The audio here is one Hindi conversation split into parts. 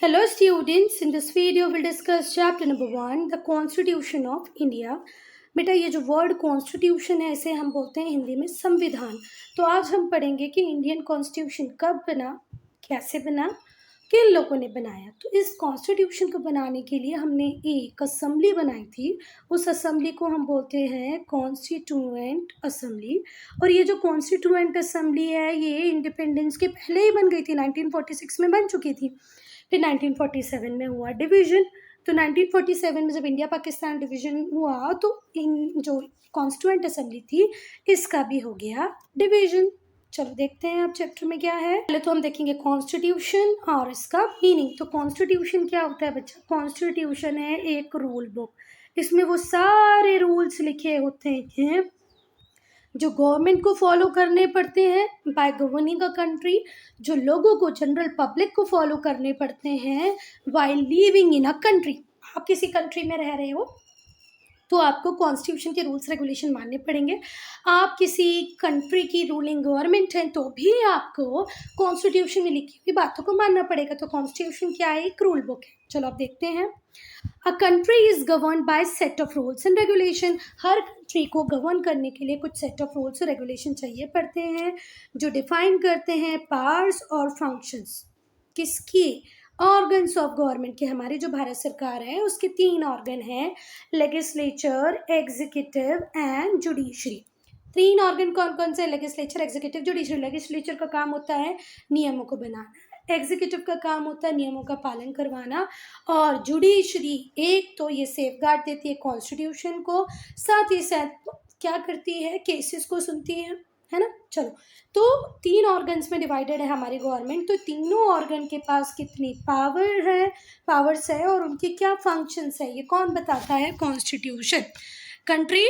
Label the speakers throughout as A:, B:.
A: Hello students, in this video we'll discuss chapter number 1, the Constitution of India. बेटा ये जो वर्ड कॉन्स्टिट्यूशन है इसे हम बोलते हैं हिंदी में संविधान। तो आज हम पढ़ेंगे कि इंडियन कॉन्स्टिट्यूशन कब बना, कैसे बना, किन लोगों ने बनाया। तो इस कॉन्स्टिट्यूशन को बनाने के लिए हमने एक असेंबली बनाई थी। उस असेंबली को हम बोलते हैं कॉन्स्टिट्यूएंट असेंबली। और ये जो कॉन्स्टिट्यूएंट असेंबली है ये इंडिपेंडेंस के पहले ही बन गई थी, 1946 में बन चुकी थी। फिर 1947 में हुआ डिवीज़न। तो 1947 में जब इंडिया पाकिस्तान डिवीज़न हुआ तो इन जो कॉन्स्टिट्यूएंट असेंबली थी इसका भी हो गया डिवीज़न। चलो देखते हैं अब चैप्टर में क्या है। पहले तो हम देखेंगे कॉन्स्टिट्यूशन और इसका मीनिंग। तो कॉन्स्टिट्यूशन क्या होता है बच्चा? कॉन्स्टिट्यूशन है एक रूल बुक। इसमें वो सारे रूल्स लिखे होते हैं जो गवर्नमेंट को फॉलो करने पड़ते हैं बाय गवर्निंग अ कंट्री, जो लोगों को जनरल पब्लिक को फॉलो करने पड़ते हैं while living in a country. आप किसी कंट्री में रह रहे हो तो आपको कॉन्स्टिट्यूशन के रूल्स रेगुलेशन मानने पड़ेंगे। आप किसी कंट्री की रूलिंग गवर्नमेंट हैं तो भी आपको कॉन्स्टिट्यूशन में लिखी हुई बातों को मानना पड़ेगा। तो कॉन्स्टिट्यूशन क्या है? एक रूल बुक है। चलो अब देखते हैं। A country is govern by set of rules and regulation. Her country को गवर्न करने के लिए कुछ सेट ऑफ रूल्स और रेगुलेशन चाहिए पड़ते हैं जो डिफाइन करते हैं पावर्स और फंक्शंस किसकी, ऑर्गन्स ऑफ गवर्नमेंट के। हमारी जो भारत सरकार है उसके 3 ऑर्गन हैं, legislature, executive and judiciary. 3 organ कौन कौन से? Legislature, executive, judiciary. लेजिस्लेचर का काम होता है नियमों को बनाना, एग्जीक्यूटिव का काम होता है नियमों का पालन करवाना, और जुडिशरी एक तो ये सेफगार्ड देती है कॉन्स्टिट्यूशन को, साथ ही साथ क्या करती है? केसेस को सुनती है ना। चलो, तो 3 ऑर्गन्स में डिवाइडेड है हमारी गवर्नमेंट। तो तीनों ऑर्गन के पास कितनी पावर्स है और उनकी क्या फंक्शंस है ये कौन बताता है? कॉन्स्टिट्यूशन। कंट्री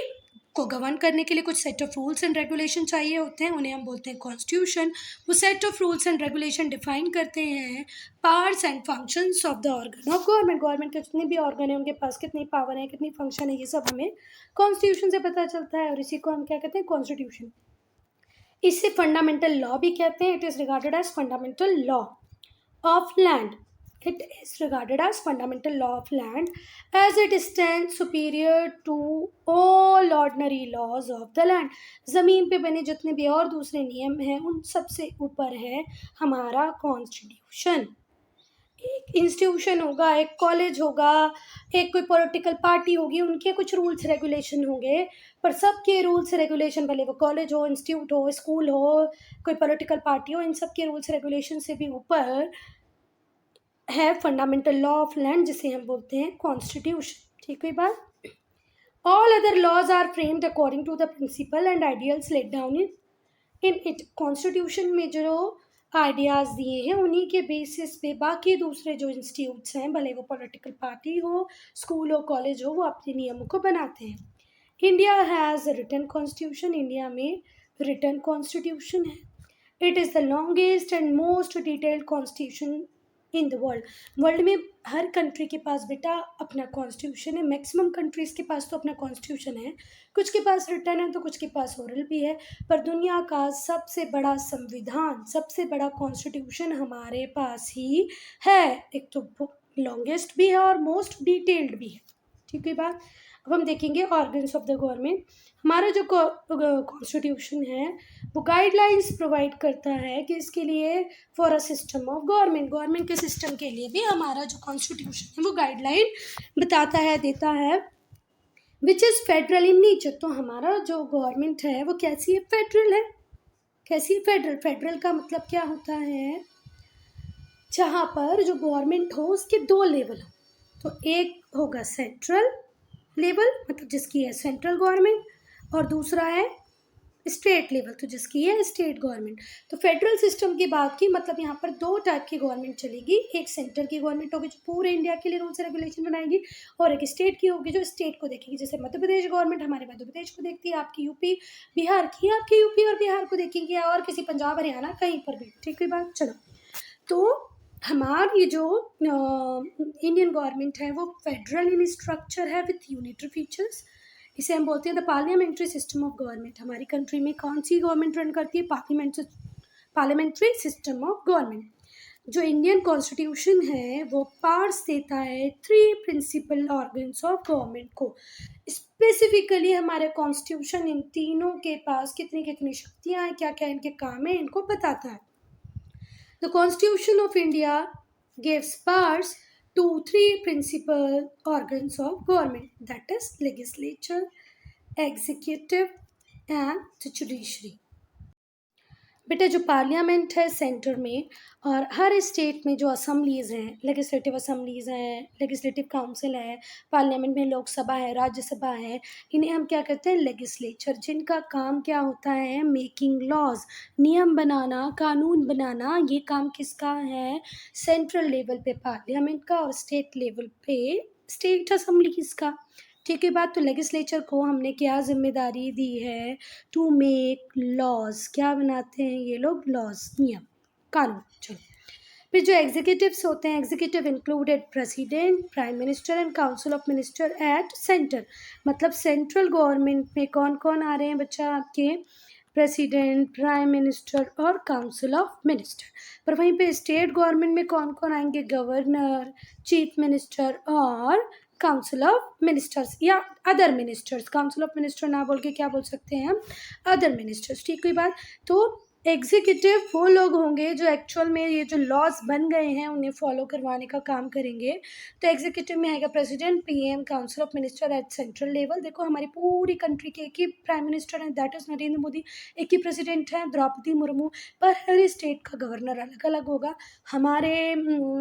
A: को गवर्न करने के लिए कुछ set of rules and regulation चाहिए होते हैं, उन्हें हम बोलते हैं कॉन्स्टिट्यूशन। वो set of rules and regulation define करते हैं powers and functions of the organ of government. Government के जितने भी ऑर्गन है उनके पास कितनी पावर है, कितनी फंक्शन है, ये सब हमें कॉन्स्टिट्यूशन से पता चलता है और इसी को हम क्या कहते हैं? कॉन्स्टिट्यूशन। इसे फंडामेंटल लॉ भी कहते हैं। It is regarded as fundamental law of land. It is regarded as fundamental law of land as it stands superior to all ordinary laws of the land. ज़मीन पे बने जितने भी और दूसरे नियम हैं उन सबसे ऊपर है हमारा कॉन्स्टिट्यूशन। एक इंस्टीट्यूशन होगा, एक कॉलेज होगा, एक कोई पॉलिटिकल पार्टी होगी, उनके कुछ रूल्स रेगुलेशन होंगे, पर सबके रूल्स रेगुलेशन, भले वो कॉलेज हो, इंस्टीट्यूट हो, स्कूल हो, कोई पॉलिटिकल पार्टी हो, इन सब के रूल्स रेगुलेशन से भी ऊपर है फंडामेंटल लॉ ऑफ लैंड जिसे हम बोलते हैं कॉन्स्टिट्यूशन। ठीक है बात। All other laws are framed according to the principle and ideals let down in it. Constitution में जो आइडियाज़ दिए हैं उन्हीं के बेसिस पे बाकी दूसरे जो इंस्टीट्यूट्स हैं, भले वो पॉलिटिकल पार्टी हो, स्कूल हो, कॉलेज हो, वो अपने नियमों को बनाते हैं। India has written constitution. India में रिटन कॉन्स्टिट्यूशन है। It is the longest and most detailed constitution in the world. World में हर कंट्री के पास बेटा अपना कॉन्स्टिट्यूशन है। मैक्सिमम कंट्रीज़ के पास तो अपना कॉन्स्टिट्यूशन है, कुछ के पास रिटन है तो कुछ के पास ओरल भी है, पर दुनिया का सबसे बड़ा संविधान, सबसे बड़ा कॉन्स्टिट्यूशन हमारे पास ही है। एक तो लॉन्गेस्ट भी है और मोस्ट डिटेल्ड भी है। ठीक है बात। अब हम देखेंगे ऑर्गन्स ऑफ द गवर्नमेंट। हमारा जो कॉन्स्टिट्यूशन है वो गाइडलाइंस प्रोवाइड करता है कि इसके लिए for a system of government के सिस्टम के लिए भी हमारा जो कॉन्स्टिट्यूशन है वो गाइडलाइन बताता है, देता है, which is federal in nature. तो हमारा जो गवर्नमेंट है वो कैसी है? फेडरल है। कैसी है? फेडरल। फेडरल का मतलब क्या होता है? जहाँ पर जो गवर्नमेंट हो उसके 2 लेवल हो। तो एक होगा सेंट्रल लेवल, मतलब जिसकी है सेंट्रल गवर्नमेंट, और दूसरा है स्टेट लेवल, तो जिसकी है स्टेट गवर्नमेंट। तो फेडरल सिस्टम की बात की मतलब यहाँ पर 2 टाइप की गवर्नमेंट चलेगी। एक सेंटर की गवर्नमेंट होगी जो पूरे इंडिया के लिए रूल्स रेगुलेशन बनाएगी, और एक स्टेट की होगी जो स्टेट को देखेगी। जैसे मध्य प्रदेश गवर्नमेंट हमारे मध्य प्रदेश को देखती है, आपकी यूपी बिहार की आपके यूपी और बिहार को देखेंगे, और किसी पंजाब हरियाणा कहीं पर भी। ठीक है बात। चलो, तो हमारी जो इंडियन गवर्नमेंट है वो फेडरल इन स्ट्रक्चर है विथ यूनिटरी फीचर्स। इसे हम बोलते हैं the parliamentary system of government. हमारी कंट्री में कौन सी गवर्नमेंट रन करती है? Parliamentary system of government. जो इंडियन कॉन्स्टिट्यूशन है वो पार्ट्स देता है 3 प्रिंसिपल ऑर्गन्स ऑफ गवर्नमेंट को। स्पेसिफिकली हमारे कॉन्स्टिट्यूशन इन तीनों के पास कितनी कितनी शक्तियाँ हैं, क्या क्या इनके काम है, इनको बताता है। The constitution of India gives powers to 3 principal organs of government, that is legislature, executive and the judiciary। बेटा जो पार्लियामेंट है सेंटर में और हर स्टेट में जो असम्बलीज़ हैं, लेजिस्लेटिव असम्बलीज़ हैं, लेजिस्लेटिव काउंसिल है, पार्लियामेंट में लोकसभा है, राज्यसभा है, इन्हें हम क्या कहते हैं लेजिस्लेचर, जिनका काम क्या होता है मेकिंग लॉज, नियम बनाना, कानून बनाना। ये काम किसका है सेंट्रल लेवल पे पार्लियामेंट का और स्टेट लेवल पे स्टेट असम्बलीज़ का। ठीक है बात। तो लेजिस्लेचर को हमने क्या जिम्मेदारी दी है टू मेक लॉज, क्या बनाते हैं ये लोग लॉज, नियम, कानून। चलो फिर जो एग्जीक्यूटिव्स होते हैं, executive included president, prime minister and council of minister at centre. मतलब सेंट्रल गवर्नमेंट में कौन कौन आ रहे हैं बच्चा आपके प्रेसिडेंट, प्राइम मिनिस्टर और काउंसिल ऑफ मिनिस्टर। पर वहीं पे स्टेट गवर्नमेंट में कौन कौन आएंगे गवर्नर, चीफ मिनिस्टर और काउंसिल ऑफ मिनिस्टर्स या other ministers. Council of minister ना बोल के क्या बोल सकते हैं हम अदर मिनिस्टर्स। ठीक हुई बात। तो एग्जीक्यूटिव वो लोग होंगे जो एक्चुअल में ये जो लॉज बन गए हैं उन्हें फॉलो करवाने का काम करेंगे। तो एग्जीक्यूटिव में आएगा president, PM, council of minister eight central level. देखो हमारी पूरी कंट्री के एक ही प्राइम मिनिस्टर हैं, दैट इज़ नरेंद्र मोदी, एक ही प्रेसिडेंट हैं द्रौपदी मुर्मू, पर हर स्टेट का गवर्नर अलग अलग होगा। हमारे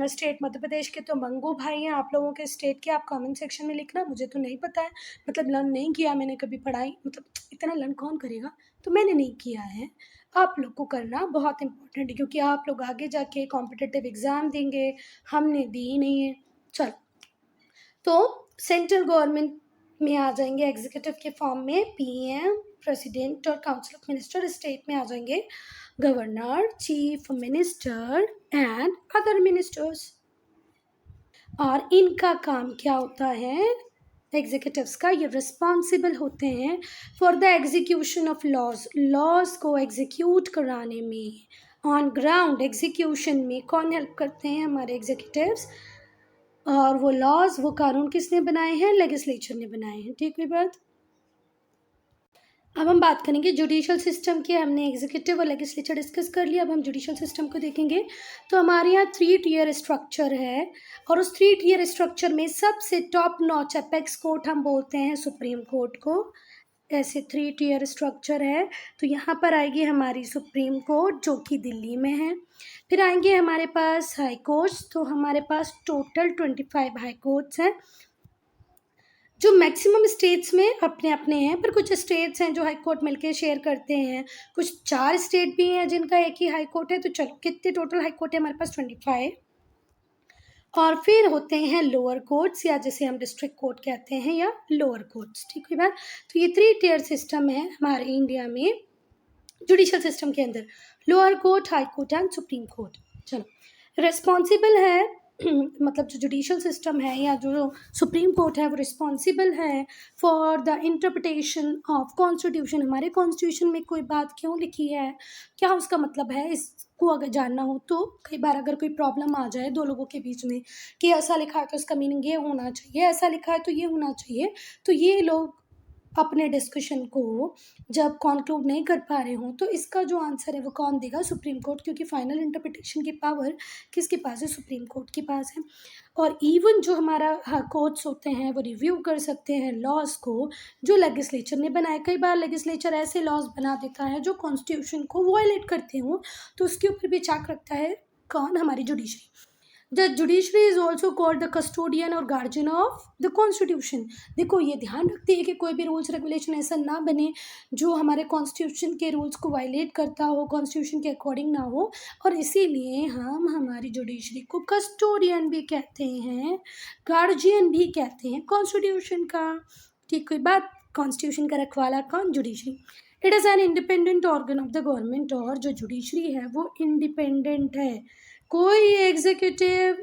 A: स्टेट मध्य प्रदेश के तो मंगू भाई हैं, आप लोगों के स्टेट के आप कमेंट सेक्शन में लिखना, मुझे तो नहीं पता है, मतलब लर्न नहीं किया मैंने कभी पढ़ाई, मतलब इतना लर्न कौन करेगा, तो मैंने नहीं किया है। आप लोग को करना बहुत इम्पोर्टेंट है क्योंकि आप लोग आगे जाके कॉम्पिटिटिव एग्ज़ाम देंगे, हमने दी नहीं है। चलो तो सेंट्रल गवर्नमेंट में आ जाएंगे एग्जीक्यूटिव के फॉर्म में पीएम, प्रेसिडेंट और काउंसिल ऑफ मिनिस्टर। स्टेट में आ जाएंगे governor, chief minister and other ministers. और इनका काम क्या होता है एग्जीक्यूटिव्स का, ये रिस्पॉन्सिबल होते हैं for the execution of laws, laws को एग्जीक्यूट कराने में। ऑन ग्राउंड एग्जीक्यूशन में कौन हेल्प करते हैं हमारे एग्जीक्यूटिव्स, और वो लॉज वो कानून किसने बनाए हैं लेजिस्लेचर ने बनाए हैं। ठीक हुई बात। अब हम बात करेंगे जुडिशल सिस्टम की। हमने एग्जीक्यूटिव और लेजिस्लेचर डिस्कस कर लिया, अब हम जुडिशल सिस्टम को देखेंगे। तो हमारे यहाँ 3 टियर स्ट्रक्चर है और उस 3 टियर स्ट्रक्चर में सबसे टॉप नॉच अपेक्स कोर्ट हम बोलते हैं सुप्रीम कोर्ट को। ऐसे 3 टियर स्ट्रक्चर है। तो यहाँ पर आएगी हमारी सुप्रीम कोर्ट जो कि दिल्ली में है। फिर आएंगे हमारे पास हाई कोर्ट्स, तो हमारे पास टोटल 25 हाई कोर्ट्स हैं जो मैक्सिमम स्टेट्स में अपने अपने हैं, पर कुछ स्टेट्स हैं जो हाई कोर्ट मिलके शेयर करते हैं, कुछ 4 स्टेट भी हैं जिनका एक ही हाई कोर्ट है। तो चलो कितने टोटल हाई कोर्ट है हमारे पास 25। और फिर होते हैं लोअर कोर्ट्स या जैसे हम डिस्ट्रिक्ट कोर्ट कहते हैं या लोअर कोर्ट्स। ठीक है बात। तो ये 3 टियर सिस्टम है हमारे इंडिया में जुडिशल सिस्टम के अंदर, lower court, high court and supreme court. चलो रिस्पॉन्सिबल है मतलब जो जुडिशल सिस्टम है या जो सुप्रीम कोर्ट है वो रिस्पॉन्सिबल है for the interpretation of constitution. हमारे कॉन्स्टिट्यूशन में कोई बात क्यों लिखी है, क्या उसका मतलब है, इसको अगर जानना हो तो कई बार अगर कोई प्रॉब्लम आ जाए दो लोगों के बीच में कि ऐसा लिखा है तो इसका मीनिंग ये होना चाहिए, ऐसा लिखा है तो ये होना चाहिए, तो ये लोग अपने डिस्कशन को जब कॉन्क्लूड नहीं कर पा रहे हों तो इसका जो आंसर है वो कौन देगा, सुप्रीम कोर्ट, क्योंकि फाइनल इंटरप्रिटेशन की पावर किसके पास है, सुप्रीम कोर्ट के पास है। और इवन जो हमारा कोर्ट्स होते हैं वो रिव्यू कर सकते हैं लॉज को जो लेजिस्लेचर ने बनाए। कई बार लेजिस्लेचर ऐसे लॉज बना देता है जो कॉन्स्टिट्यूशन को वायलेट करते हों, तो उसके ऊपर भी चाक रखता है कौन, हमारी judiciary. The judiciary is also called the custodian और गार्जियन ऑफ द कॉन्स्टिट्यूशन। देखो ये ध्यान रखते हैं कि कोई भी रूल्स रेगुलेशन ऐसा ना बने जो हमारे कॉन्स्टिट्यूशन के रूल्स को वायलेट करता हो, कॉन्स्टिट्यूशन के अकॉर्डिंग ना हो, और इसीलिए हम हमारी जुडिशरी को कस्टोडियन भी कहते हैं, गार्जियन भी कहते हैं कॉन्स्टिट्यूशन का। ठीक कोई बात। कॉन्स्टिट्यूशन का रखवाला कौन, judiciary. It is an independent organ of the government, और जो जुडिशरी है वो इंडिपेंडेंट है। कोई एग्जीक्यूटिव,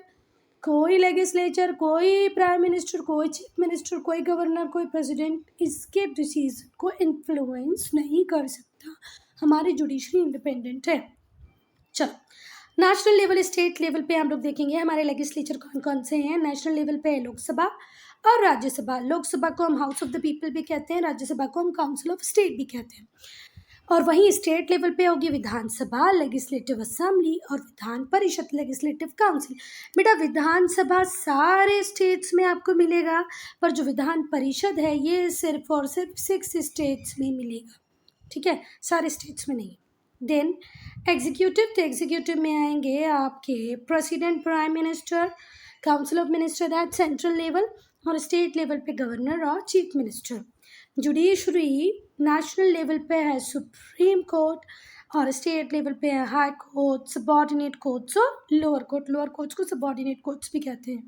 A: कोई लेजिस्लेचर, कोई प्राइम मिनिस्टर, कोई चीफ मिनिस्टर, कोई गवर्नर, कोई प्रेसिडेंट इसके डिसीजन को इन्फ्लुएंस नहीं कर सकता। हमारी जुडिशरी इंडिपेंडेंट है। चलो नेशनल लेवल, स्टेट लेवल पे हम लोग देखेंगे हमारे लेजिस्लेचर कौन कौन से हैं। नेशनल लेवल पे है लोकसभा और राज्यसभा। लोकसभा को हम हाउस ऑफ द पीपल भी कहते हैं, राज्यसभा को हम काउंसिल ऑफ स्टेट भी कहते हैं। और वहीं स्टेट लेवल पे होगी विधानसभा, लेजिस्लेटिव असेंबली और विधान परिषद, लेजिस्लेटिव काउंसिल। बेटा विधानसभा सारे स्टेट्स में आपको मिलेगा, पर जो विधान परिषद है ये सिर्फ और सिर्फ 6 स्टेट्स में मिलेगा, ठीक है, सारे स्टेट्स में नहीं। देन एग्जीक्यूटिव, तो एग्जीक्यूटिव में आएंगे आपके president, prime minister, council of minister eight central level, और स्टेट लेवल पे गवर्नर और chief minister. Judiciary national level पे है सुप्रीम कोर्ट, और स्टेट लेवल पे है हाई कोर्ट, सबॉर्डिनेट कोर्ट्स और लोअर कोर्ट। लोअर कोर्ट्स को सबॉर्डिनेट कोर्ट्स भी कहते हैं।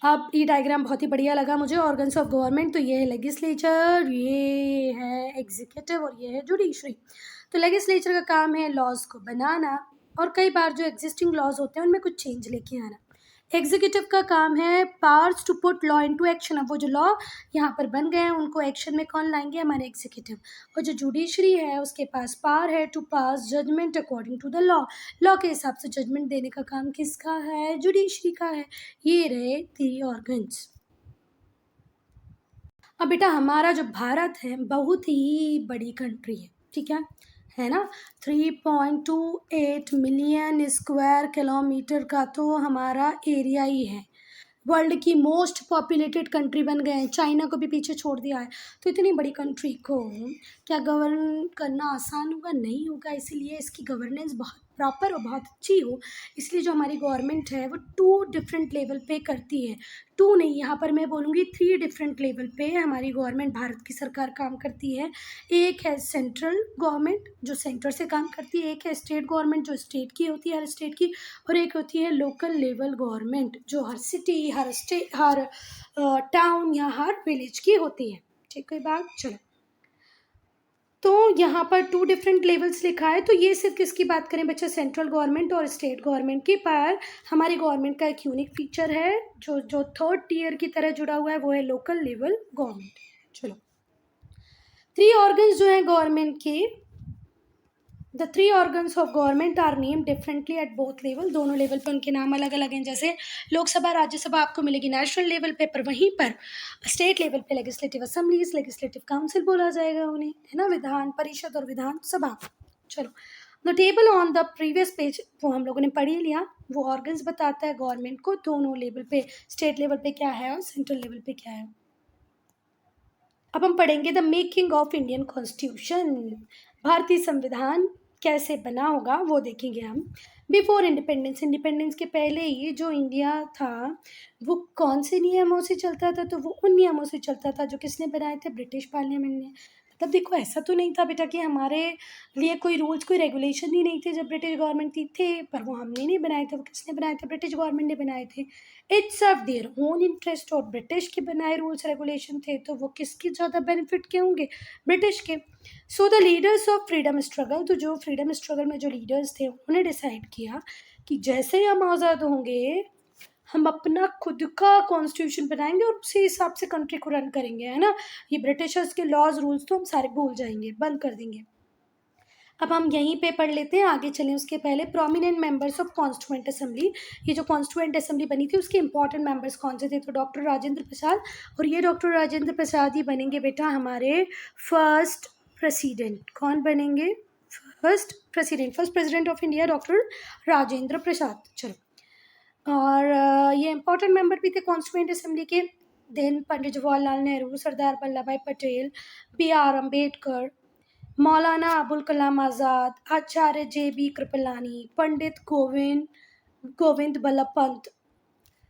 A: अब ये डायग्राम बहुत ही बढ़िया लगा मुझे। ऑर्गन्स ऑफ गवर्नमेंट, तो ये है लेजिस्लेचर, ये है एग्जीक्यूटिव और ये है जुडिशरी। तो लेजिस्लेचर का काम है लॉज को बनाना, और कई बार जो एग्जिस्टिंग लॉज होते हैं उनमें कुछ चेंज लेके आना। एग्जीक्यूटिव का काम है powers to put law into action. अब वो जो लॉ यहाँ पर बन गए हैं उनको एक्शन में कौन लाएंगे? हमारे एग्जीक्यूटिव। और जो जुडिशरी है उसके पास पावर है to pass judgement according to the law. Law के हिसाब से जजमेंट देने का काम किसका है? जुडिशरी का है। ये रहे 3 ऑर्गन्स। अब बेटा हमारा जो भारत है बहुत ही बड़ी कंट्री है, ठीक है ना। 3.28 मिलियन स्क्वायर किलोमीटर का तो हमारा एरिया ही है। वर्ल्ड की मोस्ट पॉपुलेटेड कंट्री बन गए हैं, चाइना को भी पीछे छोड़ दिया है। तो इतनी बड़ी कंट्री को क्या गवर्न करना आसान होगा? नहीं होगा। इसीलिए इसकी गवर्नेंस बहुत प्रॉपर और बहुत अच्छी हो, इसलिए जो हमारी गवर्नमेंट है वो 2 डिफरेंट लेवल पे करती है। 2 नहीं, यहाँ पर मैं बोलूँगी 3 डिफरेंट लेवल पे हमारी गवर्नमेंट, भारत की सरकार काम करती है। एक है सेंट्रल गवर्नमेंट जो सेंटर से काम करती है, एक है स्टेट गवर्नमेंट जो स्टेट की होती है, हर स्टेट की, और एक होती है लोकल लेवल गवर्नमेंट जो हर सिटी, हर स्टेट, हर टाउन या हर विलेज की होती है। ठीक है बात। चलो, तो यहाँ पर 2 डिफरेंट लेवल्स लिखा है, तो ये सिर्फ किसकी बात करें बच्चा? सेंट्रल गवर्नमेंट और स्टेट गवर्नमेंट की। पर हमारी गवर्नमेंट का एक यूनिक फीचर है जो जो 3rd टियर की तरह जुड़ा हुआ है, वो है लोकल लेवल गवर्नमेंट। चलो, 3 ऑर्गन्स जो हैं गवर्नमेंट के, the 3 organs of government are name differently at both level. दोनों लेवल पर उनके नाम अलग अलग हैं। जैसे लोकसभा, राज्यसभा आपको मिलेगी नेशनल लेवल पे, पर वहीं पर स्टेट लेवल पे लेजिस्लेटिव असेंबलीज, लेजिस्लेटिव काउंसिल बोला जाएगा उन्हें, है ना, विधान परिषद और विधानसभा। चलो, the table on the previous page वो हम लोगों ने पढ़ ही लिया। वो ऑर्गन्स बताता है गवर्नमेंट को दोनों लेवल पे, स्टेट लेवल पे क्या है और सेंट्रल लेवल पे क्या है। अब हम पढ़ेंगे the making of Indian constitution. भारतीय संविधान कैसे बना होगा वो देखेंगे हम। बिफोर इंडिपेंडेंस, इंडिपेंडेंस के पहले ये जो इंडिया था वो कौन से नियमों से चलता था? तो वो उन नियमों से चलता था जो किसने बनाए थे? ब्रिटिश पार्लियामेंट ने। मतलब देखो, ऐसा तो नहीं था बेटा कि हमारे लिए कोई रूल्स, कोई रेगुलेशन ही नहीं थे जब ब्रिटिश गवर्नमेंट थी, पर वो हमने नहीं बनाए थे। वो किसने बनाए थे? ब्रिटिश गवर्नमेंट ने बनाए थे। It's of their own interest, और ब्रिटिश के बनाए रूल्स रेगुलेशन थे तो वो किसके ज़्यादा बेनिफिट के होंगे? ब्रिटिश के। So the leaders of freedom struggle, तो जो फ्रीडम स्ट्रगल में जो लीडर्स थे उन्होंने डिसाइड किया कि जैसे ही हम आज़ाद होंगे हम अपना खुद का कॉन्स्टिट्यूशन बनाएंगे और उसी हिसाब से कंट्री को रन करेंगे, है ना। ये ब्रिटिशर्स के लॉज रूल्स तो हम सारे भूल जाएंगे, बंद कर देंगे। अब हम यहीं पे पढ़ लेते हैं, आगे चलें उसके पहले। Prominent members of constituent assembly, ये जो कॉन्स्टिट्यूएंट असेंबली बनी थी उसके इंपॉर्टेंट मेंबर्स कौन से थे? तो डॉक्टर राजेंद्र प्रसाद, और ये डॉक्टर राजेंद्र प्रसाद ही बनेंगे बेटा हमारे फर्स्ट प्रेसिडेंट। कौन बनेंगे? First president, first president of India doctor Rajendra Prasad. चलो, और ये इंपॉर्टेंट मेंबर भी थे कॉन्स्टिट्यूएंट असेंबली के। Then Pandit Jawaharlal Nehru, Sardar Vallabh Bhai Patel, B.R. Ambedkar, Maulana Abul Kalam Azad, Acharya JB Kripalani, Pandit Govind Ballabh Pant,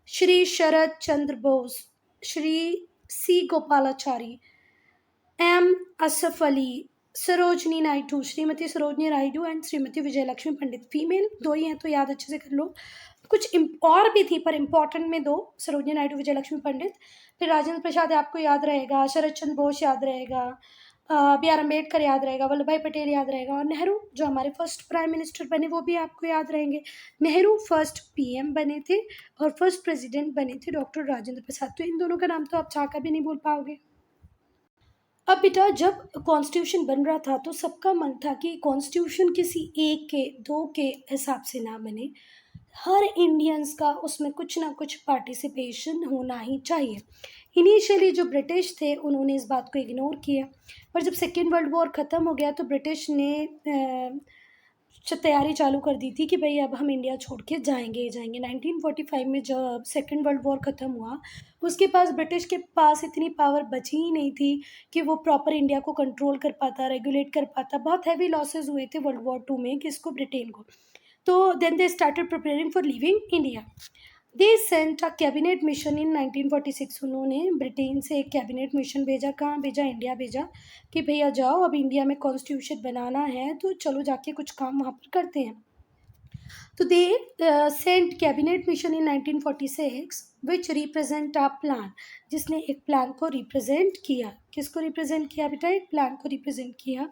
A: Shri Sharad Chandra Bose, Shri C. Gopalachari, M. Asaf Ali, Sarojini Naidu, Shrimati Sarojini Naidu and Shrimati Vijayalakshmi Pandit. Female 2 ही हैं तो याद अच्छे से कर लो। कुछ और भी थी पर इम्पॉर्टेंट में 2, सरोजनी नायडू, विजयलक्ष्मी पंडित। फिर राजेंद्र प्रसाद आपको याद रहेगा, शरद चंद्र बोस याद रहेगा, B.R. अम्बेडकर याद रहेगा, वल्लभ भाई पटेल याद रहेगा, और नेहरू जो हमारे फर्स्ट प्राइम मिनिस्टर बने वो भी आपको याद रहेंगे। नेहरू फर्स्ट PM बने थे और फर्स्ट प्रेसिडेंट बने थे डॉक्टर राजेंद्र प्रसाद। तो इन दोनों का नाम तो आप चाहकर भी नहीं भूल पाओगे। अब बेटा जब कॉन्स्टिट्यूशन बन रहा था तो सबका मन था कि कॉन्स्टिट्यूशन किसी एक के दो के हिसाब से ना बने, हर इंडियंस का उसमें कुछ ना कुछ पार्टिसिपेशन होना ही चाहिए। इनिशियली जो ब्रिटिश थे उन्होंने इस बात को इग्नोर किया, पर जब सेकेंड वर्ल्ड वॉर ख़त्म हो गया तो ब्रिटिश ने तैयारी चालू कर दी थी कि भाई अब हम इंडिया छोड़ के जाएंगे ही जाएंगे। 1945 में जब सेकेंड वर्ल्ड वॉर ख़त्म हुआ, उसके पास ब्रिटिश के पास इतनी पावर बची ही नहीं थी कि वो प्रॉपर इंडिया को कंट्रोल कर पाता, रेगुलेट कर पाता। बहुत हैवी लॉसेस हुए थे वर्ल्ड वॉर टू में किसको, ब्रिटेन को। तो then they started preparing for leaving India. They sent a cabinet mission in 1946। उन्होंने ब्रिटेन से एक कैबिनेट मिशन भेजा, कहाँ भेजा, इंडिया भेजा, कि भैया जाओ अब इंडिया में कॉन्स्टिट्यूशन बनाना है तो चलो जाके कुछ काम वहाँ पर करते हैं। तो they sent cabinet mission in 1946 which represent a plan, जिसने एक प्लान को रिप्रेजेंट किया। किसको रिप्रेजेंट किया बेटा, एक प्लान को रिप्रेजेंट किया।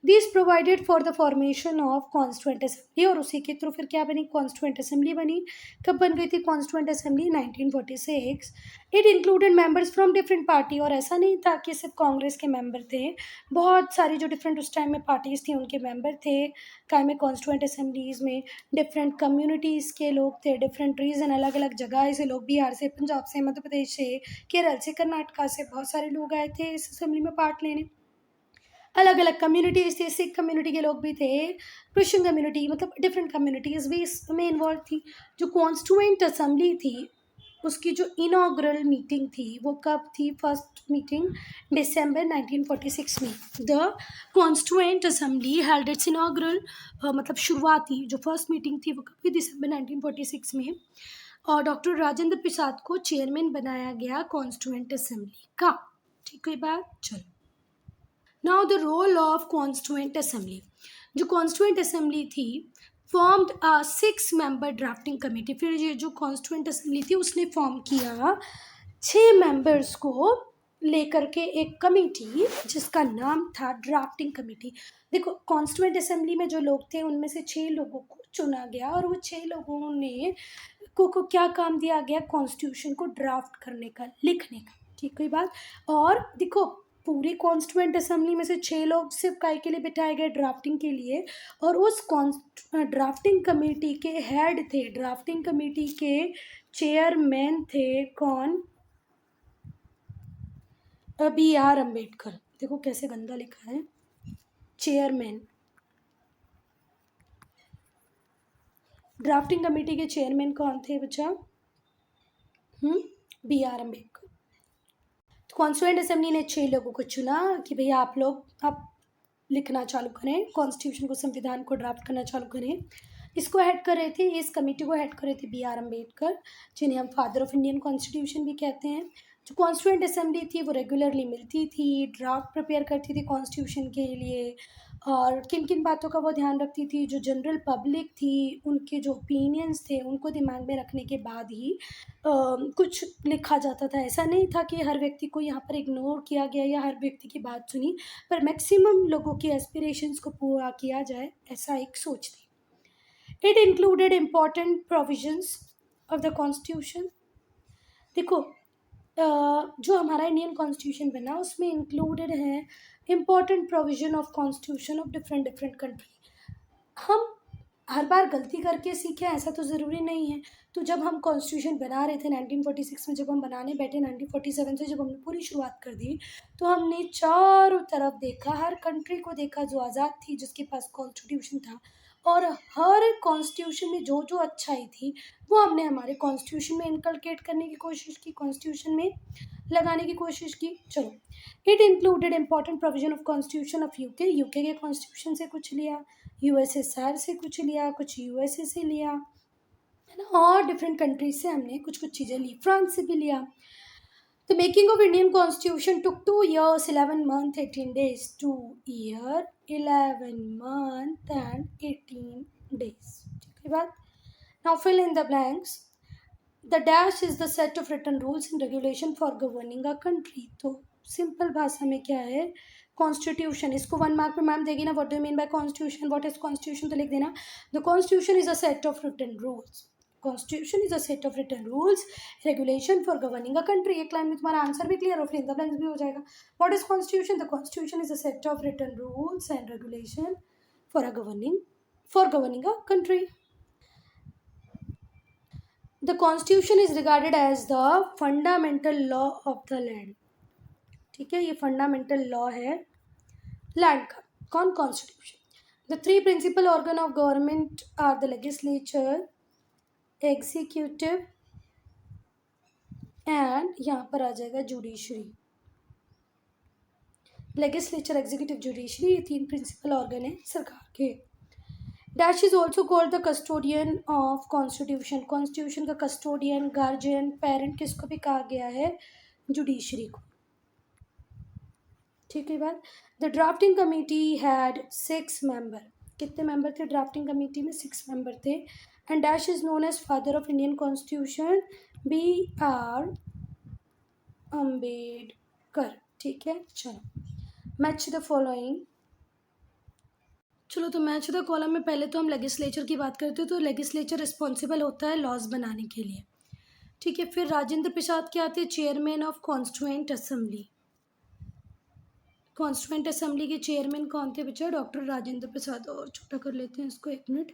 A: This provided for the formation of constituent assembly, और उसी के थ्रू फिर क्या बनी, कॉन्स्टिट्यूएंट असेंबली बनी। कब बन गई थी constituent assembly, 1946। It included members from different party, और ऐसा नहीं था कि सिर्फ कांग्रेस के मेंबर थे, बहुत सारी जो डिफरेंट उस टाइम में पार्टीज थी उनके मेंबर थे। काय में कॉन्स्टिट्यूएंट असेंबलीज में डिफरेंट कम्युनिटीज़ के लोग थे, डिफरेंट रीजन, अलग अलग जगह से लोग, बिहार से, पंजाब से, मध्य प्रदेश से, केरल से, कर्नाटका से, बहुत सारे लोग आए थे इस असेंबली में पार्ट लेने। अलग अलग कम्युनिटीज़ थी, सिख कम्युनिटी के लोग भी थे, क्रिश्चियन कम्युनिटी, मतलब डिफरेंट कम्युनिटीज़ भी इसमें इन्वॉल्व थी। जो कॉन्स्टिट्यूएंट असेंबली थी उसकी जो इनॉग्रल मीटिंग थी वो कब थी, फर्स्ट मीटिंग दिसंबर 1946 में। The constituent assembly held it's inaugural, मतलब शुरुआती जो फर्स्ट मीटिंग थी वो कब हुई, दिसंबर 1946 में। और डॉक्टर राजेंद्र प्रसाद को चेयरमैन बनाया गया कॉन्स्टिट्यूएंट असेंबली का। ठीक है बात, चलो। Now the role of constituent assembly, जो कॉन्स्टिट्यूएंट असेंबली थी formed a 6 member drafting committee. फिर ये जो कॉन्स्टिट्यूएंट असेंबली थी उसने फॉर्म किया 6 मेंबर्स को लेकर के एक कमेटी जिसका नाम था ड्राफ्टिंग कमेटी। देखो कॉन्स्टिट्यूएंट असेंबली में जो लोग थे उनमें से 6 लोगों को चुना गया, और वो 6 लोगों ने को क्या काम दिया गया, कॉन्स्टिट्यूशन को ड्राफ्ट करने का, लिखने का। ठीक है बात। और देखो पूरी कॉन्स्टिट्यूएंट असेंबली में से 6 लोग सिर्फ काय के लिए बिठाए गए, ड्राफ्टिंग के लिए। और उस ड्राफ्टिंग कमेटी के हेड थे, ड्राफ्टिंग कमेटी के चेयरमैन थे कौन, BR अम्बेडकर। देखो कैसे गंदा लिखा है, चेयरमैन। ड्राफ्टिंग कमेटी के चेयरमैन कौन थे बच्चा, BR अम्बेडकर। कॉन्स्टिट्यूएंट असेंबली ने 6 लोगों को चुना कि भैया आप लोग आप लिखना चालू करें, कॉन्स्टिट्यूशन को, संविधान को ड्राफ्ट करना चालू करें। इसको हेड कर रहे थे, इस कमेटी को हेड कर रहे थे BR अम्बेडकर, जिन्हें हम फादर ऑफ इंडियन कॉन्स्टिट्यूशन भी कहते हैं। जो कॉन्स्टिट्यूएंट असेंबली थी वो रेगुलरली मिलती थी, ड्राफ्ट प्रिपेयर करती थी कॉन्स्टिट्यूशन के लिए, और किन किन बातों का वो ध्यान रखती थी, जो जनरल पब्लिक थी उनके जो ओपिनियंस थे उनको दिमाग में रखने के बाद ही कुछ लिखा जाता था। ऐसा नहीं था कि हर व्यक्ति को यहाँ पर इग्नोर किया गया या हर व्यक्ति की बात सुनी, पर मैक्सिमम लोगों की एस्पिरेशंस को पूरा किया जाए, ऐसा एक सोच थी। It included important provisions of the constitution. देखो जो हमारा इंडियन कॉन्स्टिट्यूशन बना उसमें इंक्लूडेड है important provision of constitution of different different country. हम हर बार गलती करके सीखें ऐसा तो ज़रूरी नहीं है। तो जब हम कॉन्स्टिट्यूशन बना रहे थे 1946 में, जब हम बनाने बैठे 1947 से जब हमने पूरी शुरुआत कर दी, तो हमने चारों तरफ देखा, हर कंट्री को देखा जो आज़ाद थी जिसके पास कॉन्स्टिट्यूशन था, और हर कॉन्स्टिट्यूशन में जो जो अच्छाई थी वो हमने हमारे कॉन्स्टिट्यूशन में इनकलकेट करने की कोशिश की, कॉन्स्टिट्यूशन में लगाने की कोशिश की। चलो, it included important provision of constitution of UK, UK के कॉन्स्टिट्यूशन से कुछ लिया, USSR से कुछ लिया, कुछ USA से लिया, है ना, और डिफरेंट कंट्रीज से हमने कुछ कुछ चीज़ें ली, फ्रांस से भी लिया। The making of Indian Constitution took 2 years, 11 months, 18 days. 2 year, 11 month and 18 days. ठीक है बात। Now fill in the blanks. The dash is the set of written rules and regulation for governing a country. तो सिंपल भाषा में क्या है, कॉन्स्टिट्यूशन। इसको 1 मार्क में मैम देगी ना, what do mean by constitution, what is constitution, तो लिख देना the constitution is a set of written rules. Constitution is a set of written rules regulation for governing a country. एक लाइन में तुम्हारा आंसर भी क्लियर और फिर इन द ब्लैंक्स भी हो जाएगा। What is constitution? The constitution is a set of written rules and regulation for governing a country. The constitution is regarded as the fundamental law of the land. ठीक है, ये फंडामेंटल लॉ है लैंड का। कौन? Constitution. The three principle organ of government are the legislature, executive and यहाँ पर आ जाएगा जुडिशरी। लेजिस्लेचर, एग्जीक्यूटिव, जुडिशरी, ये तीन प्रिंसिपल ऑर्गन है सरकार के। Dash is also called the custodian of constitution. Constitution का कस्टोडियन, गार्जियन, पेरेंट किसको भी कहा गया है? जुडिशरी को। ठीक है बात। The drafting committee had 6 member. कितने मेंबर थे ड्राफ्टिंग कमेटी में? 6 मेंबर थे। And dash is known as father of Indian constitution, B.R. Ambedkar. ठीक है, चलो मैच द फॉलोइंग। चलो तो मैच द कॉलम में पहले तो हम लेजिस्लेचर की बात करते हैं। तो लेजिस्लेचर रिस्पॉन्सिबल होता है लॉज बनाने के लिए। ठीक है, फिर राजेंद्र प्रसाद क्या आते हैं? Chairman of constituent assembly. Constituent assembly के चेयरमैन कौन थे बच्चा? डॉक्टर राजेंद्र प्रसाद। और छोटा कर लेते हैं इसको, 1 मिनट।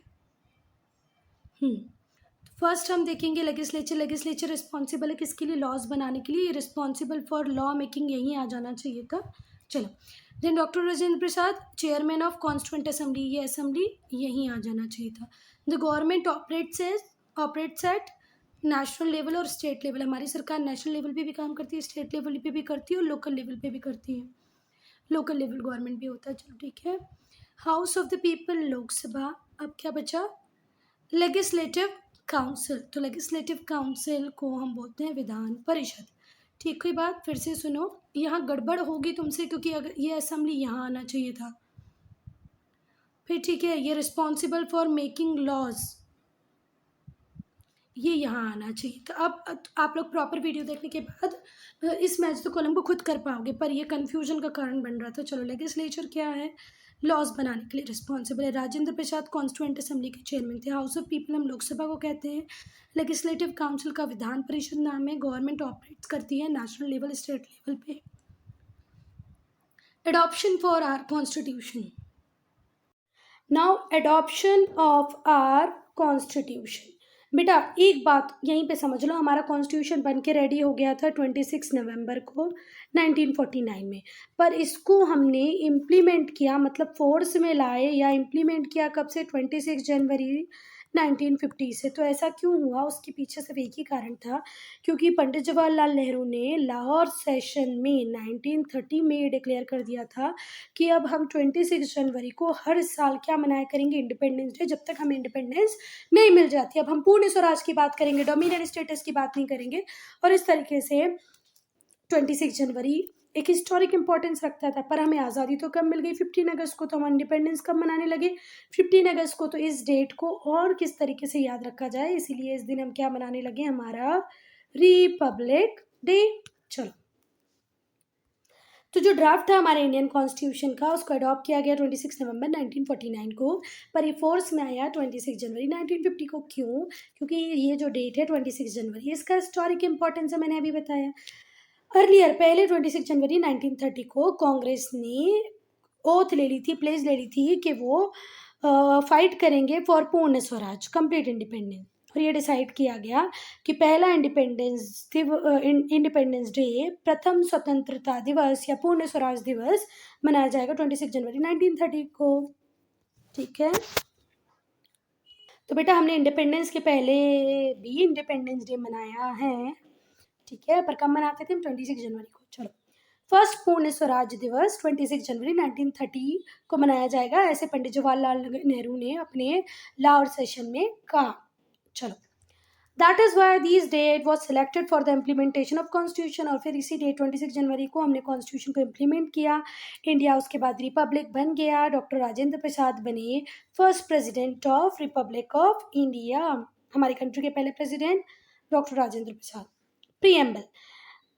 A: फर्स्ट हम देखेंगे लेजिस्लेचर। लेजिस्लेचर रिस्पॉन्सिबल है किसके लिए? लॉज बनाने के लिए। रिस्पॉन्सिबल फॉर लॉ मेकिंग यहीं आ जाना चाहिए था। चलो, then doctor Rajendra Prasad chairman of constituent assembly, ये असेंबली यहीं आ जाना चाहिए था। The government operates at national level और स्टेट लेवल। हमारी सरकार नेशनल लेवल पे भी काम करती है, स्टेट लेवल पे भी करती है और लोकल लेवल पे भी करती है। लोकल लेवल गवर्नमेंट भी होता है। चलो ठीक है। House of the people, Lok Sabha. अब क्या बचा? Legislative council. तो लेजिस्लेटिव काउंसिल को हम बोलते हैं विधान परिषद। ठीक है बात। फिर से सुनो, यहाँ गड़बड़ होगी तुमसे क्योंकि अगर ये असेंबली यहाँ आना चाहिए था। फिर ठीक है, ये रिस्पॉन्सिबल फॉर मेकिंग लॉज, ये यहाँ आना चाहिए था। अब आप लोग प्रॉपर वीडियो देखने के बाद इस मैच द कॉलम को खुद कर पाओगे, पर ये कन्फ्यूजन का कारण बन रहा था। चलो, लेजिस्लेचर क्या है? लॉज बनाने के लिए रिस्पॉन्सिबल है। राजेंद्र प्रसाद कॉन्स्टिट्यूएंट असेंबली के चेयरमैन थे। हाउस ऑफ पीपल हम लोकसभा को कहते हैं। लेजिस्लेटिव काउंसिल का विधान परिषद नाम है। गवर्नमेंट ऑपरेट्स करती है नेशनल लेवल, स्टेट लेवल पे। Adoption for our constitution. Now adoption of our constitution. बेटा एक बात यहीं पे समझ लो, हमारा कॉन्स्टिट्यूशन बन के रेडी हो गया था 26 नवंबर को 1949 में, पर इसको हमने इम्प्लीमेंट किया, मतलब फोर्स में लाए या इम्प्लीमेंट किया कब से? 26 जनवरी 1950 से। तो ऐसा क्यों हुआ? उसके पीछे सिर्फ एक ही कारण था, क्योंकि पंडित जवाहरलाल नेहरू ने लाहौर सेशन में 1930 में डिक्लेयर कर दिया था कि अब हम 26 जनवरी को हर साल क्या मनाया करेंगे? इंडिपेंडेंस डे, जब तक हमें इंडिपेंडेंस नहीं मिल जाती। अब हम पूर्ण स्वराज की बात करेंगे, डोमिनियन स्टेटस की बात नहीं करेंगे। और इस तरीके से 26 जनवरी एक हिस्टोरिक इंपॉर्टेंस रखता था। पर हमें आज़ादी तो कब मिल गई? 15 अगस्त को। तो हम इंडिपेंडेंस कब मनाने लगे? 15 अगस्त को। तो इस डेट को और किस तरीके से याद रखा जाए, इसीलिए इस दिन हम क्या मनाने लगे? हमारा रिपब्लिक डे। चलो, तो जो ड्राफ्ट था हमारे इंडियन कॉन्स्टिट्यूशन का, उसको अडॉप्ट किया गया 26 नवंबर 1949 को, पर ये फोर्स में आया 26 जनवरी 1950 को। क्यों? क्योंकि ये जो डेट है 26 जनवरी, इसका हिस्टोरिक इंपॉर्टेंस है, मैंने अभी बताया अर्लियर। पहले 26 जनवरी 1930 को कांग्रेस ने ओथ ले ली थी, प्लेज ले ली थी कि वो फाइट करेंगे फॉर पूर्ण स्वराज, कंप्लीट इंडिपेंडेंस। और ये डिसाइड किया गया कि पहला इंडिपेंडेंस डे, प्रथम स्वतंत्रता दिवस या पूर्ण स्वराज दिवस मनाया जाएगा 26 जनवरी 1930 को। ठीक है, तो बेटा हमने इंडिपेंडेंस के पहले भी इंडिपेंडेंस डे मनाया है। ठीक है, पर कब मनाते थे हम? 26 जनवरी को। चलो, फर्स्ट पूर्ण स्वराज दिवस 26 जनवरी 1930 को मनाया जाएगा, ऐसे पंडित जवाहरलाल नेहरू ने अपने लाहौर सेशन में कहा। चलो, that is why this date was selected for the implementation of constitution. और फिर इसी डेट 26 जनवरी को हमने कॉन्स्टिट्यूशन को इम्प्लीमेंट किया। इंडिया उसके बाद रिपब्लिक बन गया। डॉक्टर राजेंद्र प्रसाद बने first president of Republic of India. हमारी कंट्री के पहले प्रेसिडेंट डॉक्टर राजेंद्र प्रसाद। प्रीएम्बल।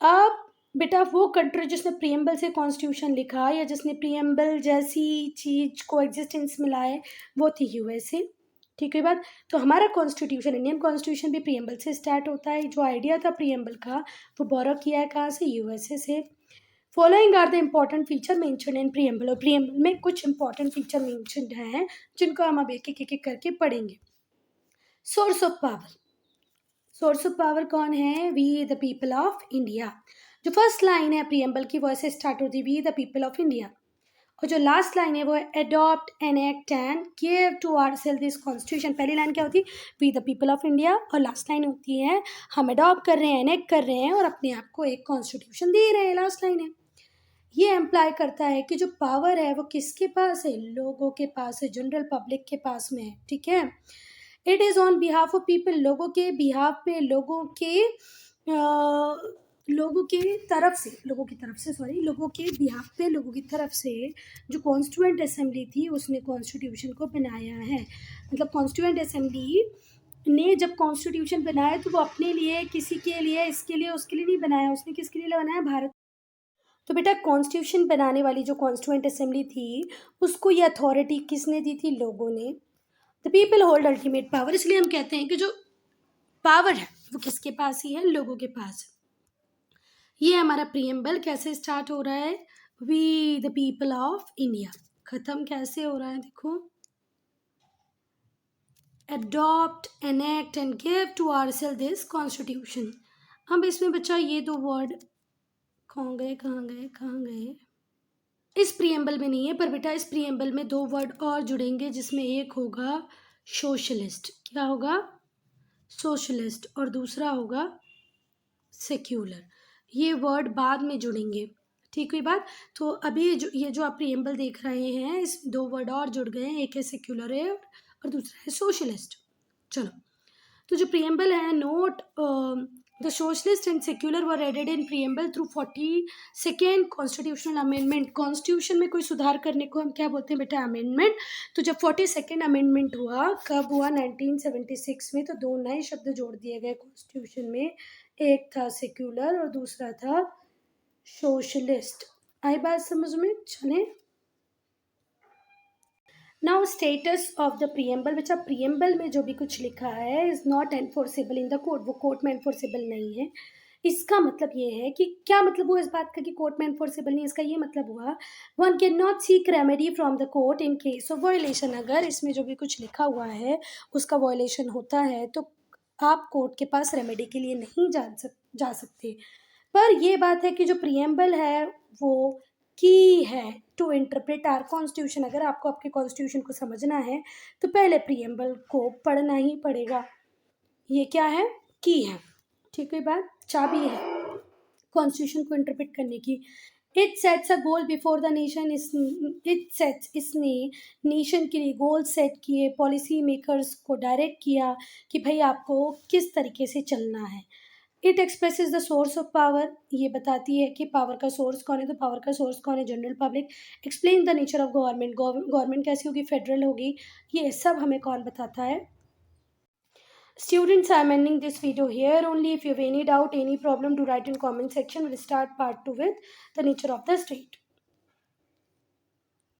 A: अब बेटा वो कंट्री जिसने प्रीएम्बल से कॉन्स्टिट्यूशन लिखा या जिसने प्रीएम्बल जैसी चीज को एग्जिस्टेंस में लाए, वो थी यूएसए। ठीक है बात। तो हमारा कॉन्स्टिट्यूशन, इंडियन कॉन्स्टिट्यूशन भी प्रीएम्बल से स्टार्ट होता है। जो आइडिया था प्रीएम्बल का वो बोरो किया है कहाँ से, यूएसए से। Following are the important feature mention in preamble, और प्रीएम्बल में कुछ इंपॉर्टेंट फीचर मेंशनड हैं जिनको हम अब एक करके पढ़ेंगे। Source of power, source of power कौन है, we the people of India. जो फर्स्ट लाइन है प्रीएम्बल की वो ऐसे स्टार्ट होती है, we the people of India. और जो लास्ट लाइन है वो है adopt enact and give to ourselves this constitution. पहली लाइन क्या होती है, we the people of India, और लास्ट लाइन होती है हम अडॉप्ट कर रहे हैं, एनेक्ट कर रहे हैं और अपने आप को एक कॉन्स्टिट्यूशन दे रहे हैं। लास्ट लाइन है, ये एम्प्लाई करता है कि जो पावर है वो किसके पास है, लोगों के पास है, जनरल पब्लिक के पास में है। ठीक है, it is on behalf of people, लोगों के बिहाफ पे, लोगों के तरफ से, लोगों की तरफ से, सॉरी, लोगों के बिहाफ पे, लोगों की तरफ से जो कॉन्स्टिट्यूएंट असेंबली थी उसने कॉन्स्टिट्यूशन को बनाया है। मतलब कॉन्स्टिट्यूएंट असेंबली ने जब कॉन्स्टिट्यूशन बनाया तो वो अपने लिए, किसी के लिए, इसके लिए, उसके लिए नहीं बनाया, उसने किसके लिए बनाया, भारत। तो बेटा कॉन्स्टिट्यूशन बनाने वाली जो कॉन्स्टिट्यूएंट असेंबली थी उसको ये अथॉरिटी किसने दी थी, लोगों ने। The people hold ultimate power, इसलिए हम कहते हैं कि जो पावर है वो किसके पास ही है, लोगों के पास। ये हमारा प्रीएम्बल कैसे स्टार्ट हो रहा है, we the people of India. खत्म कैसे हो रहा है देखो, adopt enact and give to ourselves this constitution. अब इसमें बच्चा ये दो वर्ड कहाँ गए, कहाँ गए, कहाँ गए, इस प्रीएम्बल में नहीं है, पर बेटा इस प्रीएम्बल में दो वर्ड और जुड़ेंगे जिसमें एक होगा सोशलिस्ट, क्या होगा, सोशलिस्ट, और दूसरा होगा सेक्युलर। ये वर्ड बाद में जुड़ेंगे, ठीक हुई बात। तो अभी ये जो आप प्रीएम्बल देख रहे हैं इस दो वर्ड और जुड़ गए हैं, एक है सेक्युलर है और दूसरा है सोशलिस्ट। चलो, तो जो प्रीएम्बल है, note the socialist and secular were added in preamble through 42nd constitutional amendment. Constitution में कोई सुधार करने को हम क्या बोलते हैं बेटा, अमेंडमेंट। तो जब 42nd अमेंडमेंट हुआ, कब हुआ, 1976 में, तो दो नए शब्द जोड़ दिए गए कॉन्स्टिट्यूशन में, एक था सेक्युलर और दूसरा था सोशलिस्ट। आई बात समझ में, चले। Now status of the preamble, बच्चा प्रीएम्बल में जो भी कुछ लिखा है is not enforceable in the court, वो कोर्ट में एनफोर्सेबल नहीं है। इसका मतलब ये है कि, क्या मतलब हुआ इस बात का कि कोर्ट में एनफोर्सेबल नहीं, इसका ये मतलब हुआ one can not seek remedy from the court in case of violation. अगर इसमें जो भी कुछ लिखा हुआ है उसका वायलेशन होता है तो आप कोर्ट के पास रेमेडी के लिए नहीं जा सकते। पर ये बात है कि जो प्रीएम्बल है वो की है टू इंटरप्रेट आर कॉन्स्टिट्यूशन। अगर आपको आपके कॉन्स्टिट्यूशन को समझना है तो पहले प्रीएम्बल को पढ़ना ही पड़ेगा। ये क्या है, की है, ठीक है बात, चाबी है कॉन्स्टिट्यूशन को इंटरप्रेट करने की। It sets a goal before the nation, इसने नेशन के लिए गोल सेट किए, पॉलिसी मेकर्स को डायरेक्ट किया कि भाई आपको किस तरीके से चलना है। It expresses the source of power, ये बताती है कि पावर का सोर्स कौन है, तो पावर का सोर्स कौन है, general public. Explain the nature of government, government कैसी होगी, फेडरल होगी, ये सब हमें कौन बताता है। Students, I am ending this video here only. If you have any doubt, any problem, do write in comment section. We'll start part 2 with the nature of the state.